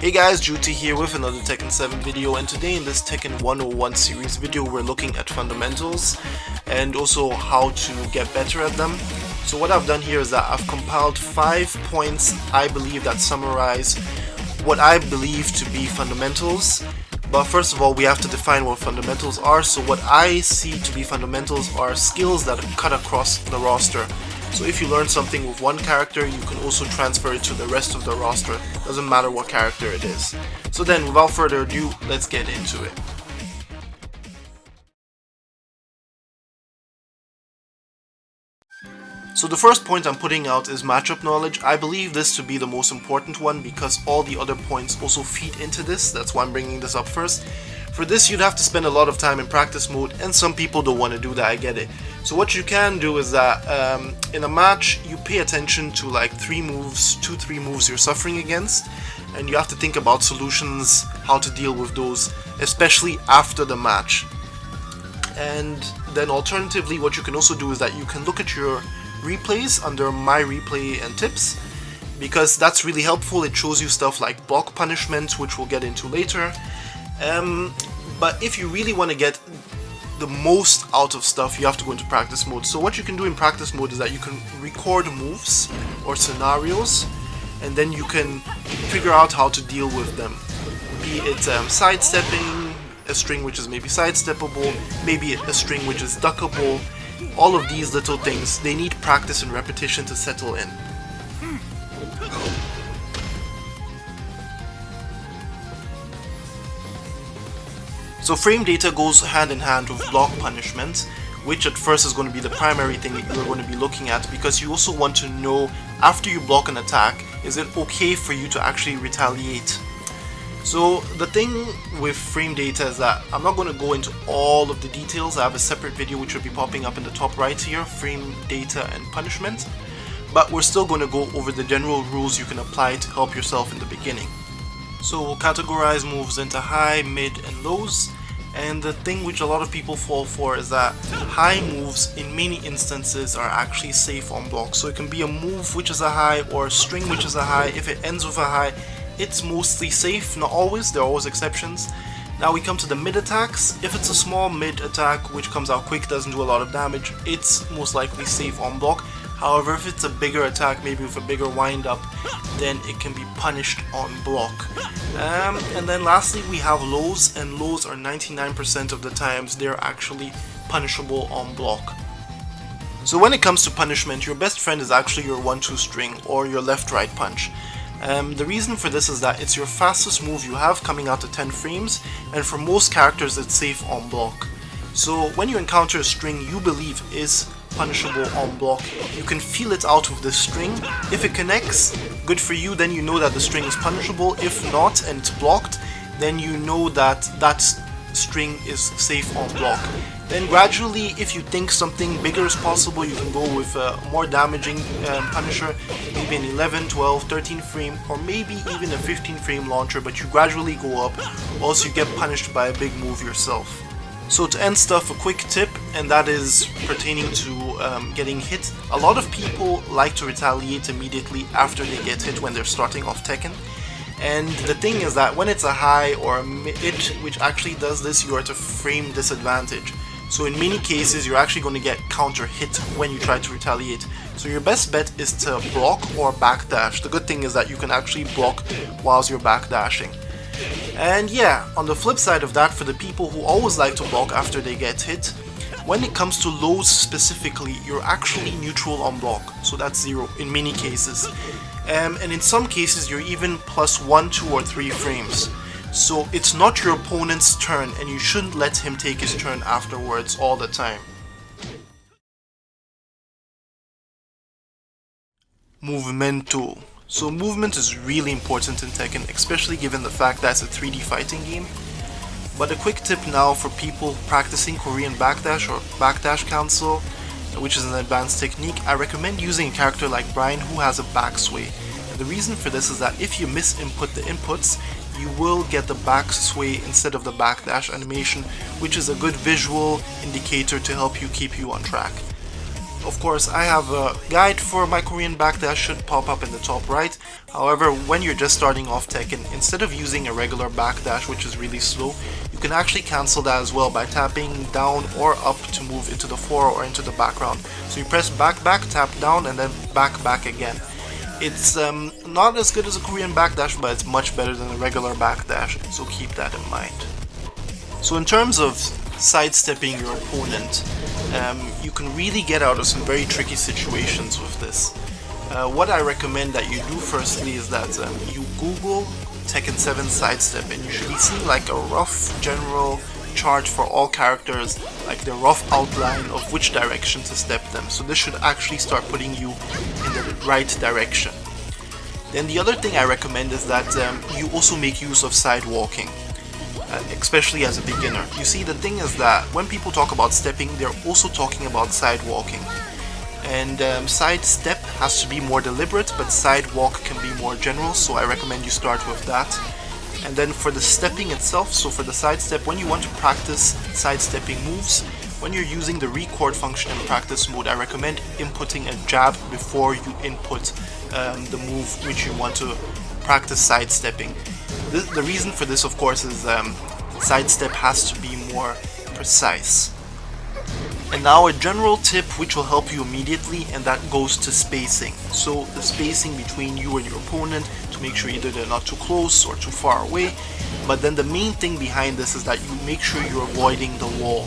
Hey guys, Jehuty here with another Tekken 7 video, and today in this Tekken 101 series video we're looking at fundamentals and also how to get better at them. So what I've done here is that I've compiled 5 points I believe that summarize what I believe to be fundamentals. But first of all, we have to define what fundamentals are. So what I see to be fundamentals are skills that cut across the roster. So if you learn something with one character, you can also transfer it to the rest of the roster. Doesn't matter what character it is. So then, without further ado, let's get into it. So the first point I'm putting out is matchup knowledge. I believe this to be the most important one because all the other points also feed into this. That's why I'm bringing this up first. For this, you'd have to spend a lot of time in practice mode, and some people don't want to do that, I get it. So what you can do is that in a match, you pay attention to like 3 moves you're suffering against, and you have to think about solutions, how to deal with those, especially after the match. And then alternatively, what you can also do is that you can look at your replays under my replay and tips, because that's really helpful. It shows you stuff like block punishment, which we'll get into later. But if you really want to get the most out of stuff, you have to go into practice mode. So what you can do in practice mode is that you can record moves or scenarios, and then you can figure out how to deal with them. Be it sidestepping, a string which is maybe sidesteppable, maybe a string which is duckable. All of these little things, they need practice and repetition to settle in. So frame data goes hand in hand with block punishment, which at first is going to be the primary thing that you're going to be looking at, because you also want to know, after you block an attack, is it okay for you to actually retaliate? So the thing with frame data is that I'm not going to go into all of the details. I have a separate video which will be popping up in the top right here, frame data and punishment, but we're still going to go over the general rules you can apply to help yourself in the beginning. So we'll categorize moves into high, mid and lows, and the thing which a lot of people fall for is that high moves in many instances are actually safe on block. So it can be a move which is a high or a string which is a high. If it ends with a high, it's mostly safe, not always, there are always exceptions. Now we come to the mid attacks. If it's a small mid attack which comes out quick, doesn't do a lot of damage, it's most likely safe on block. However, if it's a bigger attack, maybe with a bigger wind up, then it can be punished on block. And then lastly we have lows, and lows are 99% of the times they're actually punishable on block. So when it comes to punishment, your best friend is actually your 1-2 string or your left-right punch. The reason for this is that it's your fastest move you have coming out to 10 frames, and for most characters it's safe on block. So when you encounter a string you believe is punishable on block, you can feel it out with this string. If it connects, good for you, then you know that the string is punishable. If not and it's blocked, then you know that that string is safe on block. Then gradually, if you think something bigger is possible, you can go with a more damaging punisher, maybe an 11, 12, 13 frame, or maybe even a 15 frame launcher, but you gradually go up, or else you get punished by a big move yourself. So to end stuff, a quick tip, and that is pertaining to getting hit. A lot of people like to retaliate immediately after they get hit when they're starting off Tekken. And the thing is that when it's a high or a mid which actually does this, you are at a frame disadvantage. So in many cases you're actually going to get counter hit when you try to retaliate. So your best bet is to block or backdash. The good thing is that you can actually block whilst you're backdashing. And yeah, on the flip side of that, for the people who always like to block after they get hit, when it comes to lows specifically, you're actually neutral on block, so that's 0 in many cases. And in some cases you're even plus 1, 2 or 3 frames. So it's not your opponent's turn, and you shouldn't let him take his turn afterwards all the time. Movimento. So movement is really important in Tekken, especially given the fact that it's a 3D fighting game. But a quick tip now for people practicing Korean backdash or backdash cancel, which is an advanced technique, I recommend using a character like Brian who has a back sway. And the reason for this is that if you misinput the inputs, you will get the back sway instead of the backdash animation, which is a good visual indicator to help you keep you on track. Of course, I have a guide for my Korean backdash, should pop up in the top right. However, when you're just starting off Tekken, instead of using a regular backdash, which is really slow, you can actually cancel that as well by tapping down or up to move into the fore or into the background. So you press back back, tap down, and then back back again. It's not as good as a Korean backdash, but it's much better than a regular backdash, so keep that in mind. So in terms of sidestepping your opponent, you can really get out of some very tricky situations with this. What I recommend that you do firstly is that you Google Tekken 7 sidestep, and you should be seeing like a rough general chart for all characters, like the rough outline of which direction to step them. So this should actually start putting you in the right direction. Then the other thing I recommend is that you also make use of side walking. Especially as a beginner. You see, the thing is that when people talk about stepping, they're also talking about side walking. And side step has to be more deliberate, but side walk can be more general, so I recommend you start with that. And then for the stepping itself, so for the side step, when you want to practice side stepping moves, when you're using the record function in practice mode, I recommend inputting a jab before you input the move which you want to practice side stepping. The reason for this, of course, is sidestep has to be more precise. And now a general tip which will help you immediately, and that goes to spacing. So the spacing between you and your opponent, to make sure either they're not too close or too far away. But then the main thing behind this is that you make sure you're avoiding the wall.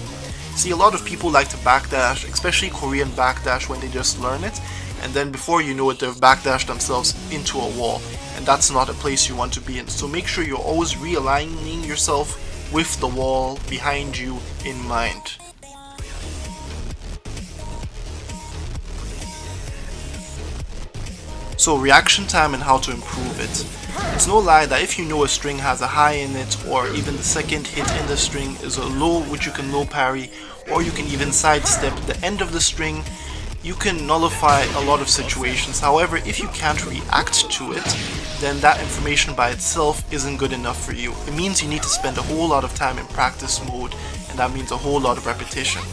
See, a lot of people like to backdash, especially Korean backdash, when they just learn it, and then before you know it, they've backdashed themselves into a wall. And that's not a place you want to be in. So make sure you're always realigning yourself with the wall behind you in mind. So reaction time and how to improve it. It's no lie that if you know a string has a high in it, or even the second hit in the string is a low which you can low parry, or you can even sidestep the end of the string, you can nullify a lot of situations. However, if you can't react to it, then that information by itself isn't good enough for you. It means you need to spend a whole lot of time in practice mode, and that means a whole lot of repetition.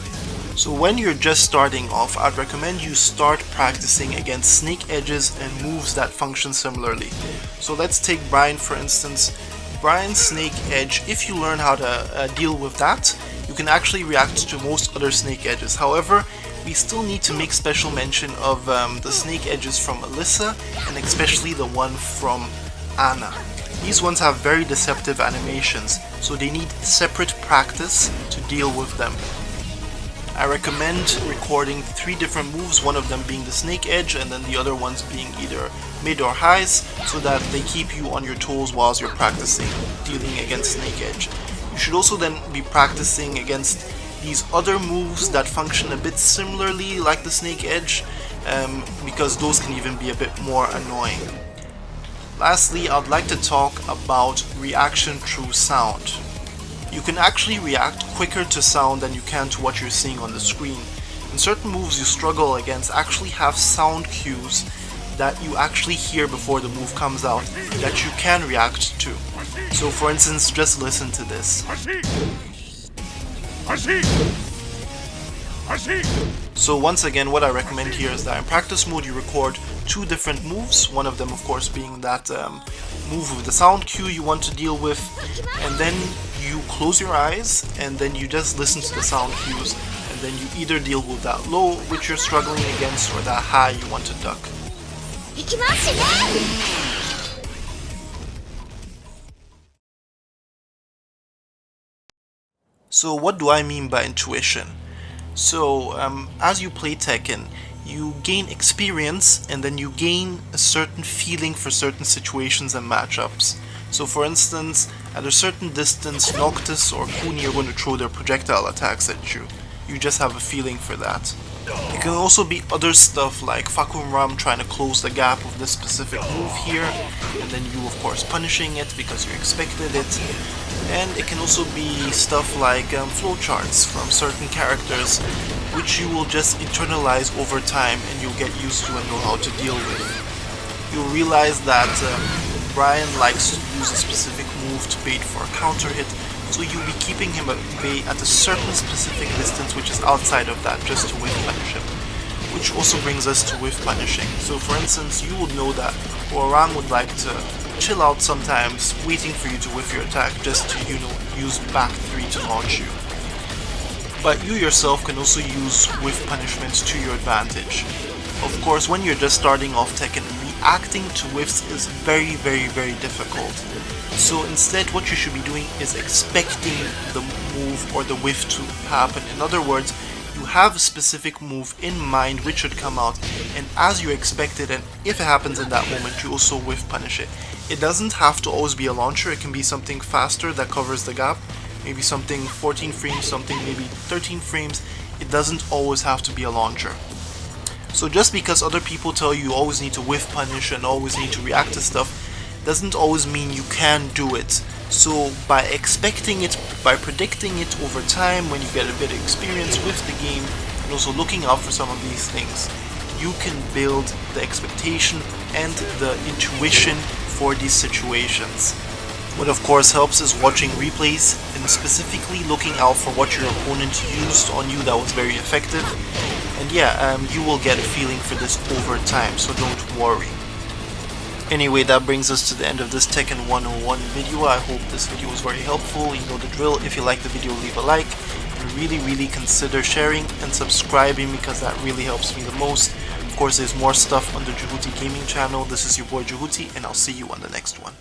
So when you're just starting off, I'd recommend you start practicing against snake edges and moves that function similarly. So let's take Brian for instance. Brian's snake edge, if you learn how to deal with that, you can actually react to most other snake edges. However, we still need to make special mention of the snake edges from Alyssa, and especially the one from Anna. These ones have very deceptive animations, so they need separate practice to deal with them. I recommend recording 3 different moves, one of them being the snake edge and then the other ones being either mid or highs, so that they keep you on your toes whilst you're practicing dealing against snake edge. You should also then be practicing against these other moves that function a bit similarly like the snake edge, because those can even be a bit more annoying. Lastly, I'd like to talk about reaction through sound. You can actually react quicker to sound than you can to what you're seeing on the screen. And certain moves you struggle against actually have sound cues that you actually hear before the move comes out that you can react to. So for instance, just listen to this. So once again, what I recommend here is that in practice mode you record 2 different moves, one of them of course being that move with the sound cue you want to deal with, and then you close your eyes and then you just listen to the sound cues, and then you either deal with that low which you're struggling against or that high you want to duck. So what do I mean by intuition? So as you play Tekken, you gain experience and then you gain a certain feeling for certain situations and matchups. So for instance, at a certain distance, Noctis or Kuni are going to throw their projectile attacks at you. You just have a feeling for that. It can also be other stuff like Fakunram trying to close the gap with this specific move here, and then you of course punishing it because you expected it. And it can also be stuff like flowcharts from certain characters, which you will just internalize over time and you'll get used to and know how to deal with. You'll realize that Brian likes to use a specific move to bait for a counter hit, so you'll be keeping him at bay at a certain specific distance which is outside of that just to win punish him. which also brings us to whiff punishing. So for instance, you would know that Orang would like to chill out sometimes, waiting for you to whiff your attack just to, use back 3 to launch you. But you yourself can also use whiff punishments to your advantage. Of course, when you're just starting off Tekken, reacting to whiffs is very difficult. So instead, what you should be doing is expecting the move or the whiff to happen. In other words, you have a specific move in mind which should come out, and as you expect it, and if it happens in that moment, you also whiff punish it. It doesn't have to always be a launcher, it can be something faster that covers the gap, maybe something 14 frames, something maybe 13 frames. It doesn't always have to be a launcher. So just because other people tell you always need to whiff punish and always need to react to stuff, doesn't always mean you can do it. So by expecting it, by predicting it over time, when you get a bit of experience with the game, and also looking out for some of these things, you can build the expectation and the intuition for these situations. What of course helps is watching replays and specifically looking out for what your opponent used on you that was very effective. And yeah, you will get a feeling for this over time, so don't worry. Anyway, that brings us to the end of this Tekken 101 video. I hope this video was very helpful. You know the drill. If you like the video, leave a like. And really consider sharing and subscribing, because that really helps me the most. Of course, there's more stuff on the Jehuty Gaming channel. This is your boy Jehuty, and I'll see you on the next one.